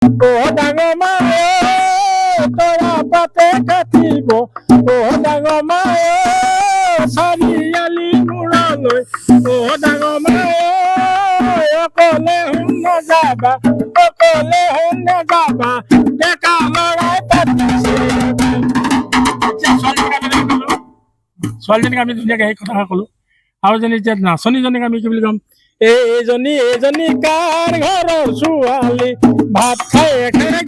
ডাঙৰ মায়ে তৰা পাতে কাটিব ডাঙৰ মায়ে চাৰিআলি মূৰলৈ ডাঙৰ মায়ে অকলে শুন নাযাবা অকলে শুন নাযাবা ডেকা লৰাই পাতিছে ছোৱালীজনীক আমি ধুনীয়াকৈ সেই কথা ক'লো আৰু যেনে এতিয়া নাচনীজনীক আমি কি বুলি ক'ম এইজনী কাৰ ঘৰৰ ছোৱালী ভাত খাই একেৰে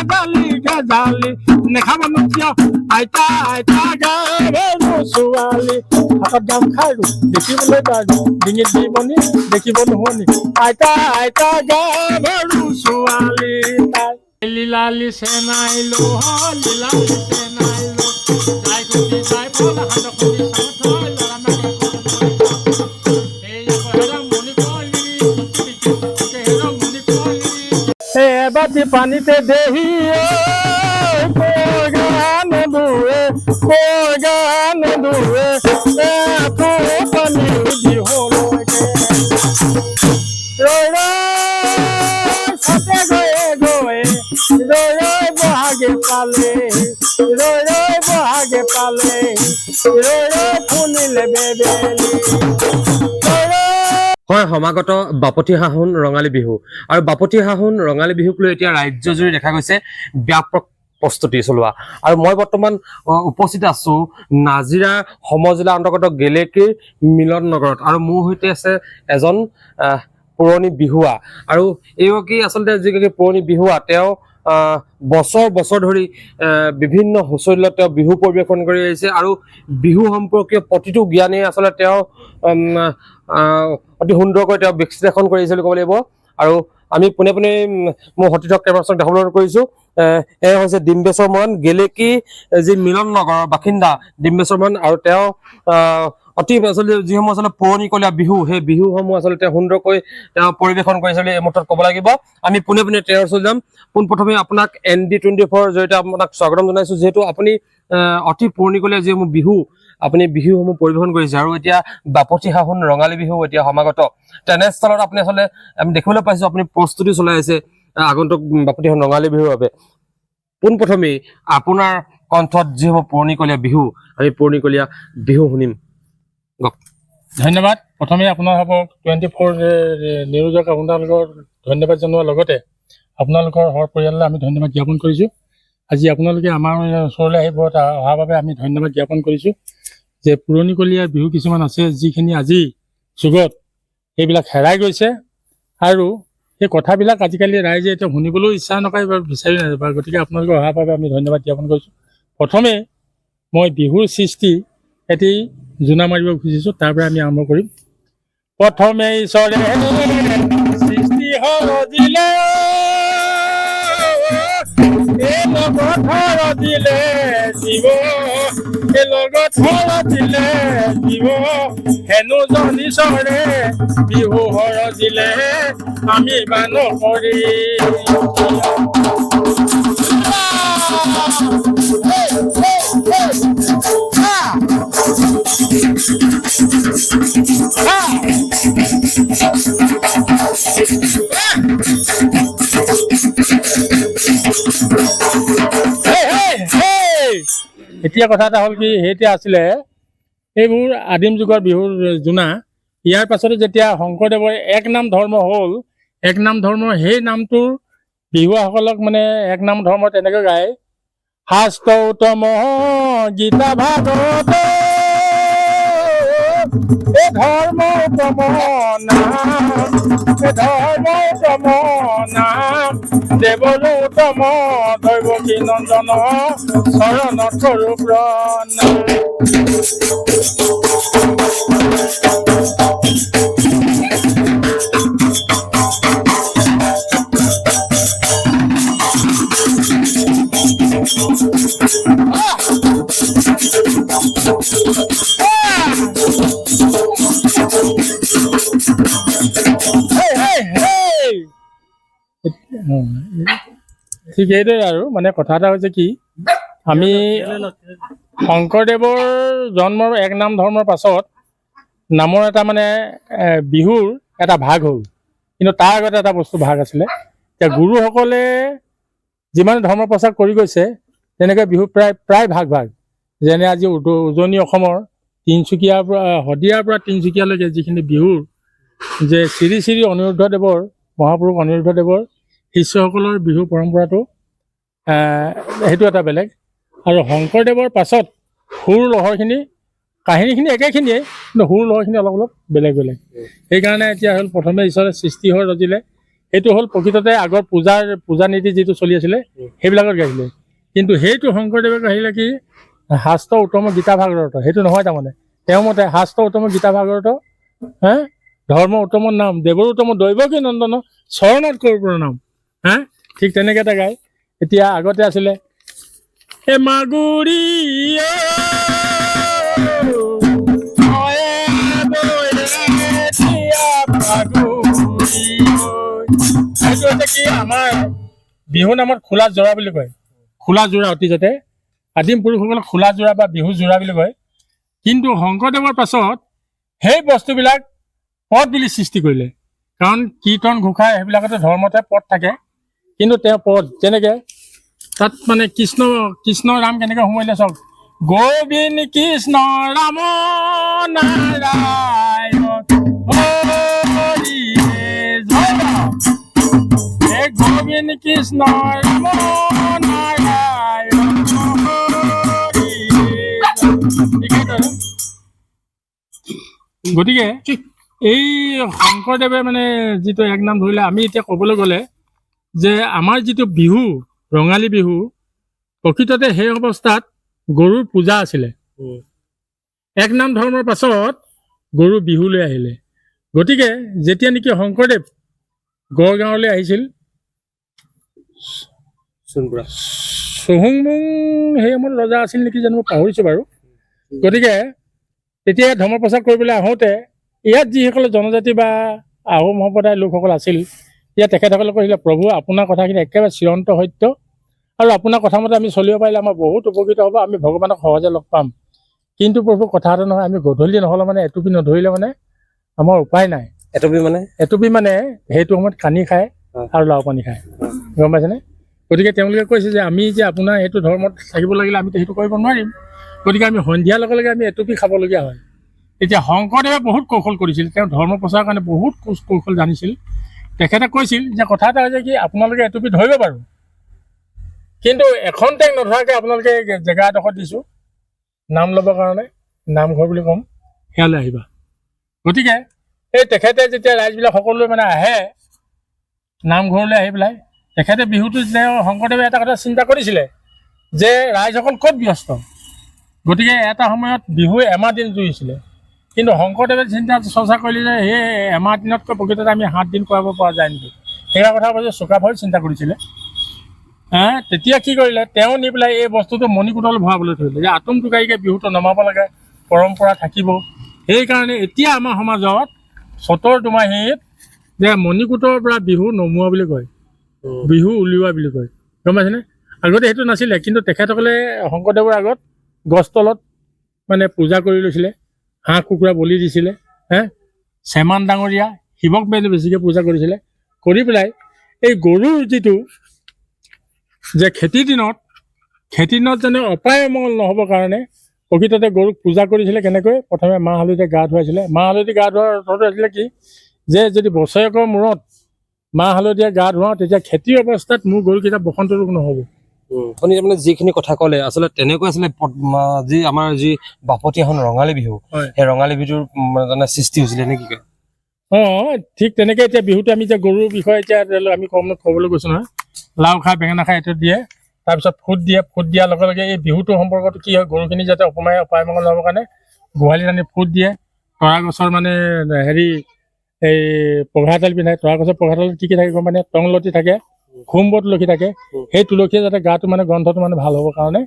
দালি গাজালি নেখাব কিয় আইতা আইতা গাভৰু ছোৱালী হাতত গামখাৰু দেখিবলৈ দাগি ডিঙিত দিবনি দেখিব নোহোনি আইতা আইতা গাভৰু ছোৱালী তাই লীলালি চেনাইলো লীলালি চেনাইলো যাই খুটি যাই পল হাত খুটি চাউথ বাতি পানিতে দেহি গান দুয়ে পানি দি হলকে সাথে গয়ে বহাগে পালে ফুনিলে বেবেলি হয় সমাগত বাপতি সাহোন ৰঙালী বিহু আৰু বাপতি সাহোন ৰঙালী বিহুক লৈ এতিয়া ৰাজ্যজুৰি দেখা গৈছে ব্যাপক প্ৰস্তুতি চলোৱা আৰু মই বৰ্তমান উপস্থিত আছো নাজিৰা সমজিলা অন্তৰ্গত গেলেকীৰ মিলন নগৰত আৰু মোৰ সৈতে আছে এজন পুৰণি বিহুৱা আৰু এইগৰাকী আচলতে যিগৰাকী পুৰণি বিহুৱা তেওঁ বছৰ ধৰি বিভিন্ন হুঁচৰিলত তেওঁ বিহু পৰিৱেশন কৰি আহিছে আৰু বিহু সম্পৰ্কীয় প্ৰতিটো জ্ঞানেই আচলতে তেওঁ অতি সুন্দৰকৈ তেওঁ বিশ্লেষণ কৰিছে বুলি ক'ব লাগিব আৰু আমি পোনে পোনে মোৰ সতীৰ্থক কেমেৰাচক দেখাবলৈ কৰিছো এয়া হৈছে ডিম্বেশ্বৰ মৰাণ গেলেকী যি মিলন নগৰৰ বাসিন্দা ডিম্বেশ্বৰ মৰাণ আৰু তেওঁ অতি আচলতে যিসমূহ আচলতে পুৰণিকলীয়া বিহু সেই বিহুসমূহ আচলতে সুন্দৰকৈ তেওঁ পৰিৱেশন কৰিছে বুলি এই মুহূৰ্তত ক'ব লাগিব আমি পোনে পোনে তেওঁৰ ওচৰত যাম পোনপ্ৰথমে আপোনাক ND24 জৰিয়তে আপোনাক স্বাগতম জনাইছো যিহেতু আপুনি অতি পুৰণিকলীয়া যিসমূহ বিহু আপুনি বিহুসমূহ পৰিৱেশন কৰিছে আৰু এতিয়া বাপতি সাহোন ৰঙালী বিহু এতিয়া সমাগত তেনেস্থলত আপুনি আচলতে আমি দেখিবলৈ পাইছো আপুনি প্ৰস্তুতি চলাই আছে আগন্তুক বাপতি সাহোন ৰঙালী বিহুৰ বাবে পোনপ্ৰথমেই আপোনাৰ কণ্ঠত যিসমূহ পুৰণিকলীয়া বিহু আমি পুৰণিকলীয়া বিহু শুনিম ধন্যবাদ প্ৰথমে আপোনালোকক 24 নিউজক আপোনালোকৰ ধন্যবাদ জনোৱাৰ লগতে আপোনালোকৰ পৰিয়াললৈ আমি ধন্যবাদ জ্ঞাপন কৰিছোঁ আজি আপোনালোকে আমাৰ ওচৰলৈ আহিব অহাৰ বাবে আমি ধন্যবাদ জ্ঞাপন কৰিছোঁ যে পুৰণিকলীয়া বিহু কিছুমান আছে যিখিনি আজি যুগত এইবিলাক হেৰাই গৈছে আৰু সেই কথাবিলাক আজিকালি ৰাইজে এতিয়া শুনিবলৈও ইচ্ছা নকৰে বা বিচাৰি নাযায় গতিকে আপোনালোকে অহাৰ বাবে আমি ধন্যবাদ জ্ঞাপন কৰিছোঁ প্ৰথমে মই বিহুৰ সৃষ্টি এটি জোনা মাৰিব খুজিছোঁ তাৰ পৰা আমি আৰম্ভ কৰিম প্ৰথমে ঈশ্বৰে সৃষ্টি দিলে দিলে জীৱ লগত দিলে জীৱ হেনো জনিচৰে বিহু দিলে আমি বান কৰি এতিয়া কথা এটা হ'ল কি সেইতিয়া আছিলে এইবোৰ আদিম যুগৰ বিহুৰ জোনা ইয়াৰ পাছতে যেতিয়া শংকৰদেৱৰ এক নাম ধৰ্ম হ'ল এক নাম ধৰ্মৰ সেই নামটোৰ বিহুৱাসকলক মানে এক নাম ধৰ্ম তেনেকৈ গায় শাস্ত্ৰতম গীতা ভাগৱত এ ধৰ্ম তম নাম দেৱলো তম দৈৱকী নন্দন চৰণ স্বৰূপ ঠিক এইদৰে আৰু মানে কথা এটা হৈছে কি আমি শংকৰদেৱৰ জন্মৰ এক নাম ধৰ্মৰ পাছত নামৰ এটা মানে বিহুৰ এটা ভাগ হ'ল কিন্তু তাৰ আগতে এটা বস্তু ভাগ আছিলে এতিয়া গুৰুসকলে যিমান ধৰ্ম প্ৰচাৰ কৰি গৈছে তেনেকৈ বিহু প্ৰায় ভাগ যেনে আজি উজনি অসমৰ তিনিচুকীয়াৰ পৰা শদিয়াৰ পৰা তিনিচুকীয়ালৈকে যিখিনি বিহুৰ যে শ্ৰী শ্ৰী অনিৰুদ্ধদেৱৰ মহাপুৰুষ অনিৰুদ্ধদেৱৰ শিষ্যসকলৰ বিহু পৰম্পৰাটো সেইটো এটা বেলেগ। আৰু শংকৰদেৱৰ পাছত সুৰ লহৰখিনি কাহিনীখিনি একেখিনিয়ে, কিন্তু সুৰ লহৰখিনি অলপ বেলেগ সেইকাৰণে এতিয়া হ'ল প্ৰথমে ঈশ্বৰে সৃষ্টি হৈ ৰজিলে, সেইটো হ'ল প্ৰকৃততে আগৰ পূজা নীতি যিটো চলি আছিলে সেইবিলাকত গাইছিলে। কিন্তু সেইটো শংকৰদেৱে গাইছিলে কি শাস্ত্ৰ উত্তম গীতা ভাগৱত, সেইটো নহয়। তাৰমানে তেওঁৰ মতে শাস্ত্ৰ উত্তম গীতা ভাগৱত, ধৰ্ম উত্তম নাম দেৱৰ উত্তম দৈৱকী নন্দন চৰণত কৰ্পূৰ নাম, ঠিক তেনেকৈ এটা গায়। এতিয়া আগতে আছিলে এ মাগুৰী সেইটো হৈছে কি আমাৰ বিহু নামত খোলা যোৰা বুলি কয়। খোলা যোৰা অতীজতে আদিম পুৰুষসকলক খোলা যোৰা বা বিহু যোৰা বুলি কয়। কিন্তু শংকৰদেৱৰ পাছত সেই বস্তুবিলাক পদ বুলি সৃষ্টি কৰিলে, কাৰণ কীৰ্তন ঘোষা সেইবিলাকতে ধৰ্মতে পদ থাকে। কিন্তু তেওঁ পদ যেনেকৈ তাত মানে কৃষ্ণ ৰাম কেনেকৈ সোমাইলে চাওক, গোবিন্দ কৃষ্ণ ৰাম নাৰায়ণ হৰি জয়, গোবিন্দ কৃষ্ণ ৰাম নাৰায়ণ হৰি। গতিকে এই শংকৰদেৱে মানে যিটো এক নাম ধৰিলে, আমি এতিয়া ক'বলৈ গ'লে যে আমাৰ যিটো বিহু ৰঙালী বিহু প্ৰকৃততে সেই অৱস্থাত গৰুৰ পূজা আছিলে। এক নাম ধৰ্মৰ পাছত গৰু বিহুলৈ আহিলে। গতিকে যেতিয়া নেকি শংকৰদেৱ গড়গাঁৱলৈ আহিছিল, চহুংমুং সেই সময়ত ৰজা আছিল নেকি জানো, মই পাহৰিছোঁ বাৰু। গতিকে তেতিয়া ধৰ্ম প্ৰচাৰ কৰিবলৈ আহোঁতে ইয়াত যিসকলে জনজাতি বা আহোম সম্প্ৰদায়ৰ লোকসকল আছিল, ইয়াত তেখেতসকলে কৈছিলে প্ৰভু আপোনাৰ কথাখিনি একেবাৰে চিৰন্ত সত্য, আৰু আপোনাৰ কথামতে আমি চলিব পাৰিলে আমাৰ বহুত উপকৃত হ'ব, আমি ভগৱানক সহজে লগ পাম। কিন্তু প্ৰভু কথা এটা নহয়, আমি গধূলি নহ'লে মানে এটুপি নধৰিলে মানে আমাৰ উপায় নাই। এটুপি মানে সেইটো সময়ত কানি খায় আৰু লাও পানী খায়, গম পাইছেনে? গতিকে তেওঁলোকে কৈছে যে আমি যে আপোনাৰ সেইটো ধৰ্মত থাকিব লাগিলে আমিতো সেইটো কৰিব নোৱাৰিম, গতিকে আমি সন্ধিয়াৰ লগে লগে আমি এটুপি খাবলগীয়া হয়। এতিয়া শংকৰদেৱে বহুত কৌশল কৰিছিল, তেওঁ ধৰ্ম প্ৰচাৰৰ কাৰণে বহুত কৌশল জানিছিল। তেখেতে কৈছিল যে কথা এটা হৈছে কি আপোনালোকে এটুপি ধৰিব পাৰোঁ, কিন্তু এখন টেং নধৰাকৈ আপোনালোকে জেগা এডোখৰ দিছোঁ নাম ল'বৰ কাৰণে, নামঘৰ বুলি ক'ম, সেয়ালৈ আহিবা। গতিকে এই তেখেতে যেতিয়া ৰাইজবিলাক সকলোৱে মানে আহে নামঘৰলৈ আহি পেলাই, তেখেতে বিহুটো তেওঁ শংকৰদেৱে এটা কথা চিন্তা কৰিছিলে যে ৰাইজসকল ক'ত ব্যস্ত, গতিকে এটা সময়ত বিহু এমাহ দিন জুৰিছিলে। কিন্তু শংকৰদেৱে চিন্তা চৰ্চা কৰিলে যে সেই এমাহ দিনতকৈ প্ৰকৃততে আমি 7 দিন কৰাব পৰা যায় নেকি, সেইয়া কথা কৈছে চুকাফাই চিন্তা কৰিছিলে। তেতিয়া কি কৰিলে, তেওঁ নি পেলাই এই বস্তুটো মণিকূটলৈ ভৰাবলৈ ধৰিলে যে আটোম টোকাৰিকৈ বিহুটো নমাব লাগে, পৰম্পৰা থাকিব। সেইকাৰণে এতিয়া আমাৰ সমাজত চতৰ দুমাহীত যে মণিকূটৰ পৰা বিহু নমোৱা বুলি কয়, বিহু উলিওৱা বুলি কয়, গম পাইছেনে? আগতে সেইটো নাছিলে, কিন্তু তেখেতসকলে শংকৰদেৱৰ আগত গছ তলত মানে পূজা কৰি লৈছিলে, হাঁহ কুকুৰা বলি দিছিলে, চেমান ডাঙৰীয়া শিৱক বেছিকৈ পূজা কৰিছিলে। কৰি পেলাই এই গৰুৰ যিটো যে খেতিৰ দিনত যেনে অপায় অমংগল নহ'বৰ কাৰণে প্ৰকৃততে গৰুক পূজা কৰিছিলে। কেনেকৈ? প্ৰথমে মাহ হালধিৰে গা ধুৱাইছিলে। মাহ হালধি গা ধোৱাৰ অৰ্থটো আছিলে কি, যে যদি বছৰেকৰ মূৰত মাহ হালধিৰে গা ধুৱাওঁ তেতিয়া খেতিৰ অৱস্থাত মোৰ গৰুকেইটা বসন্ত ৰোগ নহ'ব। আপুনি মানে যিখিনি কথা ক'লে আচলতে তেনেকৈ আছিলে যি আমাৰ যি বাপতি এখন ৰঙালী বিহু, সেই ৰঙালী বিহুৰ মানে সৃষ্টি হৈছিলে নে কি কয়? ঠিক তেনেকৈ এতিয়া বিহুটো আমি এতিয়া গৰুৰ বিষয়ে এতিয়া আমি ক'বলৈ গৈছোঁ নহয়, লাও খাই বেঙেনা খাই এইটো দিয়ে, তাৰপিছত ফুট দিয়ে, ফুট দিয়াৰ লগে লগে এই বিহুটোৰ সম্পৰ্কটো কি হয়, গৰুখিনি যাতে অপায় মংগল নহ'বৰ কাৰণে গোহালিত আনি ফুট দিয়ে। তৰা গছৰ মানে হেৰি এই পঘা তেল পিন্ধাই, তৰা গছৰ পঘা তেলত কি থাকে গম মানে টংলতি থাকে, খুম্ব তুলসী থাকে, সেই তুলসীয়ে যাতে গাটো মানে গন্ধটো মানে ভাল হ'বৰ কাৰণে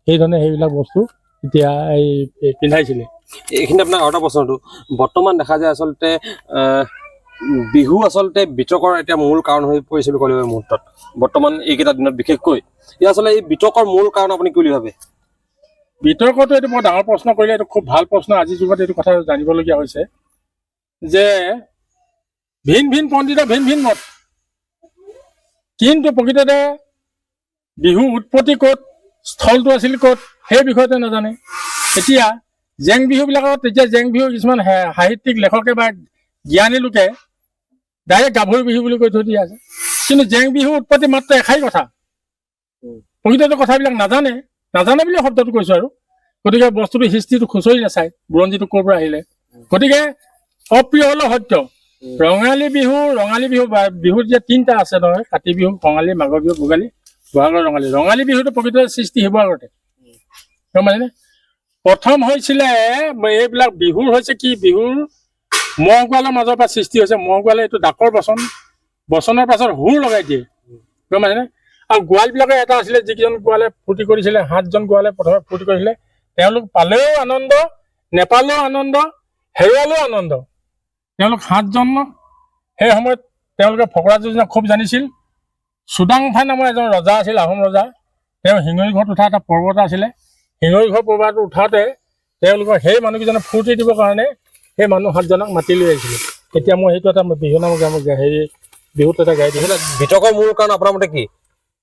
সেইধৰণে সেইবিলাক বস্তু এতিয়া এই পিন্ধাইছিলে। এইখিনি আপোনাৰ আৰু এটা প্ৰশ্নটো, বৰ্তমান দেখা যায় আচলতে বিহু আচলতে বিতৰ্কৰ এতিয়া মূল কাৰণ হৈ পৰিছে বুলি ক'লে মুহূৰ্তত, বৰ্তমান এইকেইটা দিনত বিশেষকৈ এই আচলতে এই বিতৰ্কৰ মূল কাৰণ আপুনি কি বুলি ভাবে? বিতৰ্কটো এইটো বৰ ডাঙৰ প্ৰশ্ন কৰিলে, এইটো খুব ভাল প্ৰশ্ন। আজিৰ যুগত এইটো কথা জানিবলগীয়া হৈছে যে ভিন ভিন পণ্ডিতৰ ভিন ভিন মত, কিন্তু প্ৰকৃততে বিহু উৎপত্তি ক'ত, স্থলটো আছিল ক'ত, সেই বিষয়টো নাজানে। এতিয়া জেং বিহুবিলাকত তেতিয়া জেং বিহু কিছুমান সাহিত্যিক লেখকে বা জ্ঞানী লোকে ডাইৰেক্ট গাভৰু বিহু বুলি কৈ থৈ দিয়া আছে। কিন্তু জেং বিহু উৎপত্তি মাত্ৰ এষাৰি কথা, প্ৰকৃততে কথাবিলাক নাজানে বুলি শব্দটো কৈছো আৰু। গতিকে বস্তুটো হিষ্ট্ৰীটো খুচৰি নাচায় বুৰঞ্জীটো ক'ৰ পৰা আহিলে। গতিকে অপ্ৰিয় হলেও সত্য, ৰঙালী বিহু বিহুত যে 3টা আছে নহয়, কাতি বিহু, কঙালী, মাঘৰ বিহু, ভোগালী, বহাগৰ ৰঙালী। ৰঙালী বিহুটো প্ৰকৃততে সৃষ্টি শিৱসাগৰতে, গম পাইছেনে? প্ৰথম হৈছিলে এইবিলাক বিহুৰ হৈছে কি, বিহুৰ মহ গোৱালৰ মাজৰ পৰা সৃষ্টি হৈছে। মহ গোৱালে এইটো ডাকৰ বচনৰ পাছত হুৰ লগাই দিয়ে, গম পাইছেনে? আৰু গোৱালবিলাকে এটা আছিলে, যিকেইজন গোৱালে ফূৰ্তি কৰিছিলে, 7জন গোৱালে প্ৰথমে ফূৰ্তি কৰিছিলে। তেওঁলোক পালেও আনন্দ, নেপালেও আনন্দ, হেৰুৱালেও আনন্দ। তেওঁলোক 7জন সেই সময়ত তেওঁলোকে ফকৰা যোজনা খুব জানিছিল। চুডাংফা নামৰ এজন ৰজা আছিল, আহোম ৰজা। তেওঁ শিঙৰি ঘৰত উঠা এটা পৰ্ব এটা আছিলে। শিঙৰি ঘৰ পৰ্বটো উঠাওঁতে তেওঁলোকৰ সেই মানুহকেইজনে ফূৰ্তি দিবৰ কাৰণে সেই মানুহ 7জনক মাতি লৈ আহিছিলে। এতিয়া মই সেইটো এটা বিহু নামৰ হেৰি বিহুত এটা গাই দিছোঁ। বিতৰ্কৰ মূল কাৰণ আপোনাৰ মতে কি?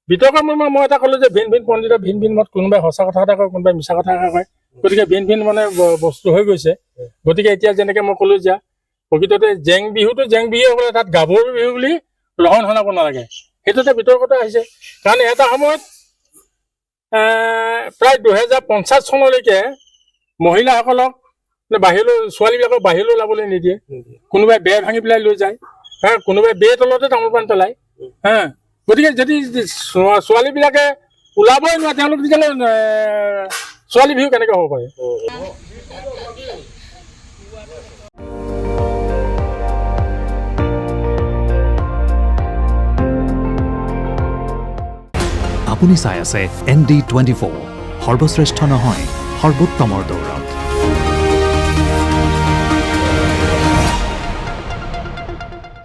বিতৰ্কৰ মূল মই এটা ক'লো যে ভিন ভিন পণ্ডিতৰ ভিন ভিন মত, কোনোবাই সঁচা কথা এটা কয়, কোনোবাই মিছা কথা এটা কয়। গতিকে ভিন ভিন মানে বস্তু হৈ গৈছে। গতিকে এতিয়া যেনেকে মই ক'লো যে প্ৰকৃততে জেং বিহুটো জেং বিহু হ'লে তাত গাভৰু বিহু বুলি ৰহণ শনাব নালাগে, সেইটোতে বিতৰ্কতা আহিছে। কাৰণ এটা সময়ত প্ৰায় 2050 চনলৈকে মহিলাসকলক বাহিৰলৈ, ছোৱালীবিলাকক বাহিৰলৈ ওলাবলৈ নিদিয়ে। কোনোবাই বেৰ ভাঙি পেলাই লৈ যায়, কোনোবাই বেৰ তলতে তামোল পাণ পেলায়। গতিকে যদি ছোৱালীবিলাকে ওলাবই নোৱাৰে, তেওঁলোক তেতিয়াহ'লে ছোৱালী বিহু কেনেকৈ হ'ব পাৰে? আপুনি চাই আছে ND24, সৰ্বশ্ৰেষ্ঠ নহয়, সৰ্বোত্তমৰ দৌৰ।